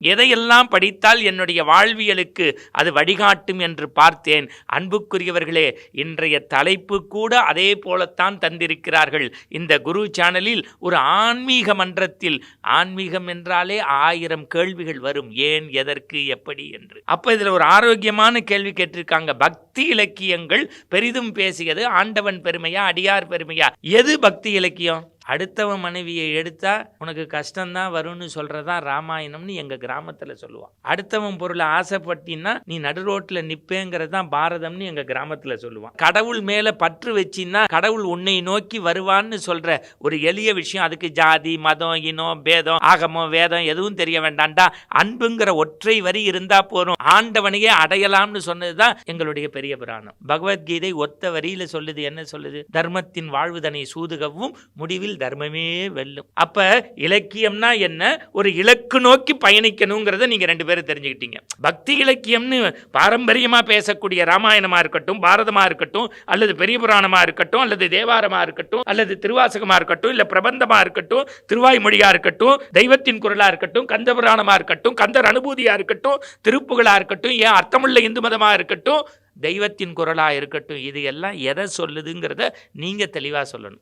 எதையெல்லாம் படித்தால் என்னுடைய வாழ்வியலுக்கு அது வழிகாட்டும் என்று பார்த்தேன். அன்புக்குரியவர்களே, இன்றைய தலைப்பு கூட அதே போலத்தான் தந்திருக்கிறார்கள். இந்த குரு சேனலில் ஒரு ஆன்மீக மன்றத்தில், ஆன்மீகம் என்றாலே 1000 கேள்விகள் வரும், ஏன், எதற்கு, எப்படி என்று. அப்ப இதுல ஒரு ஆரோக்கியமான கேள்வி கேட்டிருக்காங்க. பக்தி இலக்கியங்கள் பெரிதும் பேசியது ஆண்டவன் பெருமையா அடியார் பெருமையா? எது பக்தி இலக்கியம்? அடுத்தவன் மனைவியை எடுத்தா உனக்கு கஷ்டம்தான் வரும்னு சொல்றதான் ராமாயணம்னு எங்க கிராமத்துல சொல்லுவான். அடுத்தவன் பொருளை ஆசைப்பட்டினா நீ நடு ரோட்ல நிப்பேங்கிறது தான் பாரதம்னு எங்க கிராமத்துல சொல்லுவான். கடவுள் மேல பற்று வச்சின்னா கடவுள் உன்னை நோக்கி வருவான்னு சொல்ற ஒரு எளிய விஷயம். அதுக்கு ஜாதி, மதம், இனம், பேதம், ஆகமம், வேதம் எதுவும் தெரிய வேண்டாண்டா. அன்புங்கிற ஒற்றை வரி இருந்தா போறோம். ஆண்டவனையே அடையலாம்னு சொன்னதுதான் எங்களுடைய பெரிய புராணம். பகவத்கீதை ஒத்த வரியில சொல்லுது. என்ன சொல்லுது? தர்மத்தின் வாழ்வுதனை சூதுகவும் முடிவில் தர்மமே வெல்லும். அப்ப இலக்கியம்னா என்ன? ஒரு இலக்கு நோக்கி பயணிக்கணுங்கிறத நீங்க 2 பேரும் தெரிஞ்சுக்கிட்டீங்க. பக்தி இலக்கியம்னு பாரம்பரியமா பேசக்கூடிய ராமாயணமா இருக்கட்டும், பாரதமா இருக்கட்டும், அல்லது பெரிய புராணமா இருக்கட்டும், அல்லது தேவாரமா இருக்கட்டும், அல்லது திருவாசகமா இருக்கட்டும், இல்ல பிரபந்தமா இருக்கட்டும், திருவாய்மொழியா இருக்கட்டும், தெய்வத்தின் குரலா இருக்கட்டும், கந்த புராணமா இருக்கட்டும், கந்தர் அனுபூதியா இருக்கட்டும், திருப்புகளா இருக்கட்டும், ஏன் அர்த்தமுள்ள இந்து மதமா இருக்கட்டும், தெய்வத்தின் குரலா இருக்கட்டும், இது எல்லாம் எதை சொல்லுதுங்கிறத நீங்க தெளிவா சொல்லணும்.